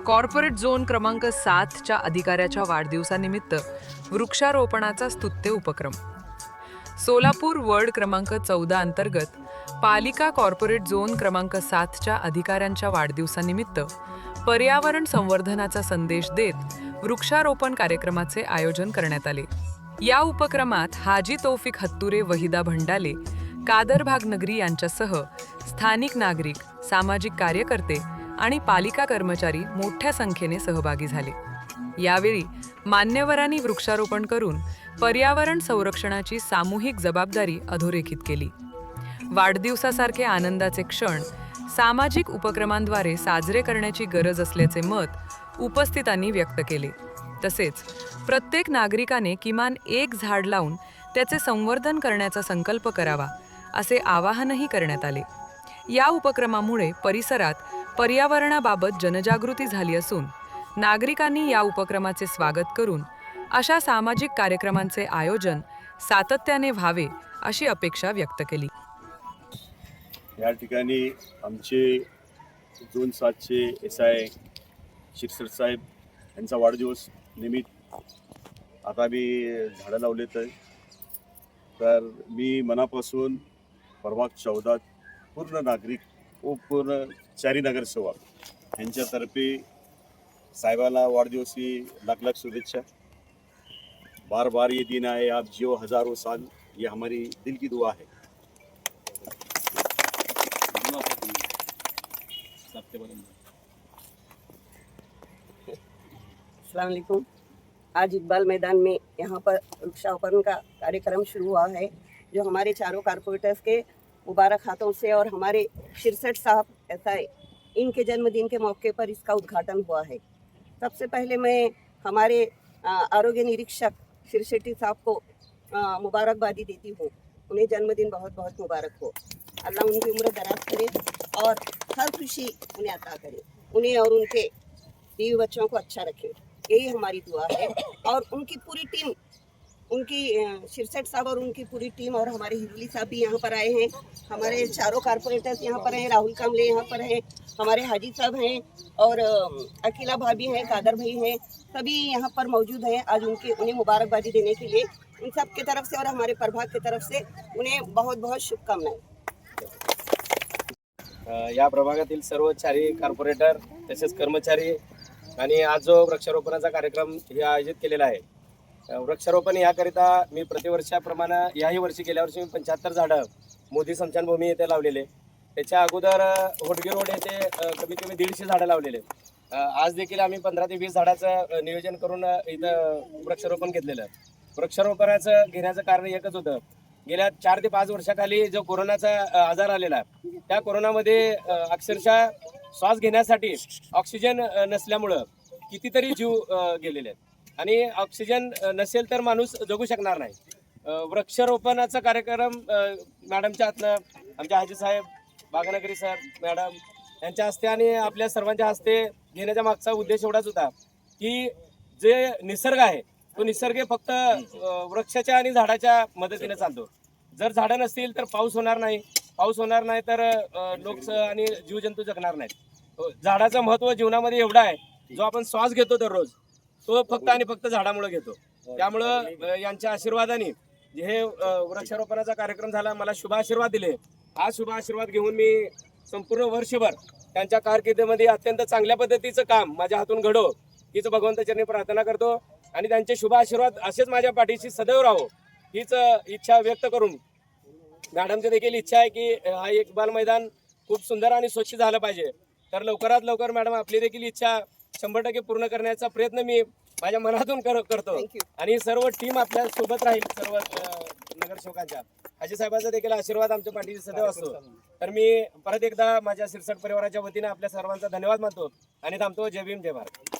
Corporate zone क्रमांक 7च्या अधिकाऱ्याच्या वाढदिवसानिमित्त वृक्षारोपणाचा स्तुत्य उपक्रम. सोलापूर वर्ड क्रमांक 14 अंतर्गत पालिका कॉर्पोरेट झोन क्रमांक 7च्या अधिकाऱ्यांच्या वाढदिवसानिमित्त पर्यावरण संवर्धनाचा संदेश देत वृक्षारोपण कार्यक्रमाचे आयोजन करण्यात आले. या उपक्रमात हाजी तौफिक हत्तुरे, वहिदा भंडाले, कादर भागनगरी यांच्यासह स्थानिक नागरिक, सामाजिक कार्यकर्ते आणि पालिका कर्मचारी मोठ्या संख्येने सहभागी झाले. यावेळी मान्यवरांनी वृक्षारोपण करून पर्यावरण संरक्षणाची सामूहिक जबाबदारी अधोरेखित केली. वाढदिवसासारखे आनंदाचे क्षण सामाजिक उपक्रमांद्वारे साजरे करण्याची गरज असल्याचे मत उपस्थितांनी व्यक्त केले. तसेच प्रत्येक नागरिकाने किमान एक झाड लावून त्याचे संवर्धन करण्याचा संकल्प करावा, असे आवाहनही करण्यात आले. या उपक्रमामुळे परिसरात पर्यावरणाबाबत जनजागृती झाली असून नागरिकांनी या उपक्रमाचे स्वागत करून अशा सामाजिक कार्यक्रमांचे आयोजन सातत्याने व्हावे अशी अपेक्षा व्यक्त केली. या ठिकाणी आमचे झोन 7चे SI शिरसट साहेब यांचा वाढदिवस निमित्त आता मी झाडं लावलेत आहे. तर मी मनापासून प्रभाग 14 पूर्ण नागरिक व पूर्ण चारी नगरसेवक यांच्यातर्फे साहेबाला वाढदिवसी लाख लाख शुभेच्छा. बार बार ये दिन आए आप जियो हजारों साल, ये हमारी दिल की दुआ है. अस्सलाम वालेकुम. आज इकबाल मैदान में यहाँ पर वृक्षारोपण का कार्यक्रम शुरू हुआ है, जो हमारे चारों कारपोरेटर्स के मुबारक हाथों से और हमारे शिरसट साहब SI इनके जन्मदिन के मौके पर इसका उद्घाटन हुआ है. सबसे पहले मैं हमारे आरोग्य निरीक्षक शिरशेट्टी साहब को मुबारकबादी देती हूँ. उन्हें जन्मदिन बहुत बहुत मुबारक हो. अल्लाह उनकी उम्र दराज करे और हर खुशी उन्हें अता करे, उन्हें और उनके बीवी बच्चों को अच्छा रखे, यही हमारी दुआ है. और उनकी पूरी टीम, उनकी शिरसट साहब और उनकी पूरी टीम और हमारे हिरोली साहब भी यहाँ पर आए हैं. हमारे चारों कारपोरेटर्स यहाँ पर हैं, राहुल कामले यहाँ पर हैं, हमारे हाजी साहब हैं और अकीला भाभी हैं, कादर भाई हैं, सभी यहाँ पर मौजूद हैं. आज उन्हें मुबारकबादी देने के लिए उन सब की तरफ से और हमारे प्रभाग की तरफ से उन्हें बहुत बहुत शुभकामनाएं. या प्रभागातील सर्व चारी कॉर्पोरेटर तसेच कर्मचारी आणि आज जो वृक्षारोपणाचा कार्यक्रम हे आयोजित केलेला आहे. वृक्षारोपण याकरिता मी प्रतिवर्षाप्रमाणे याही वर्षी गेल्या वर्षी मी 75 झाडं मोदी स्मशानभूमी येथे लावलेले. त्याच्या अगोदर होडगी रोड येथे कमीत कमी 150 झाडं लावलेले. आज देखील आम्ही 15 ते 20 झाडाचं नियोजन करून इथं वृक्षारोपण घेतलेलं. वृक्षारोपणाचं घेण्याचं कारण एकच होतं, गेल्या 4 ते 5 वर्षाखाली जो कोरोनाचा आजार आलेला त्या कोरोनामध्ये अक्षरशः श्वास घेण्यासाठी ऑक्सिजन नसल्यामुळं कितीतरी जीव गेलेले आहेत आणि ऑक्सिजन नसेल तर माणूस जगू शकणार नाही. वृक्षारोपणाचा कार्यक्रम मॅडमच्या हातनं, आमच्या हाजी साहेब, भागनगरी साहेब मॅडम यांच्या हस्ते आणि आपल्या सर्वांच्या हस्ते घेण्याच्या मागचा उद्देश एवढाच होता की जे निसर्ग आहे तो निसर्ग फक्त वृक्षाच्या आणि झाडाच्या मदतीने चालतो. जर झाडं नसतील तर पाऊस होणार नाही, पाऊस होणार नाही तर लोक आणि जीवजंतू जगणार नाहीत. झाडाचं महत्त्व जीवनामध्ये एवढं आहे, जो आपण श्वास घेतो दररोज तो फक्त आणि फक्त झाडामुळे घेतो. त्यामुळं यांच्या आशीर्वादाने हे वृक्षारोपणाचा कार्यक्रम झाला, मला शुभ आशीर्वाद दिले. हा शुभ आशीर्वाद घेऊन मी संपूर्ण वर्षभर त्यांच्या कारकिर्दीमध्ये अत्यंत चांगल्या पद्धतीचं काम माझ्या हातून घडो हीच भगवंताचरणी प्रार्थना करतो आणि त्यांचे शुभ आशीर्वाद असेच माझ्या पाठीशी सदैव राहो हीच इच्छा व्यक्त करून मॅडमची देखील इच्छा आहे की हा इकबाल मैदान खूप सुंदर आणि स्वच्छ झालं पाहिजे. तर लवकरात लवकर मॅडम आपली देखील इच्छा 100% पूर्ण करण्याचा प्रयत्न मी माझ्या मनातून करतो आणि सर्व टीम आपल्या सोबत राहील. सर्व नगरसेवकांच्या हाजी साहेबांचा देखील आशीर्वाद आमच्या पाठीशी सदैव असतो. तर मी परत एकदा माझ्या शिरसट परिवाराच्या वतीने आपल्या सर्वांचा धन्यवाद मानतो आणि थांबतो. जय भीम, जय भारत.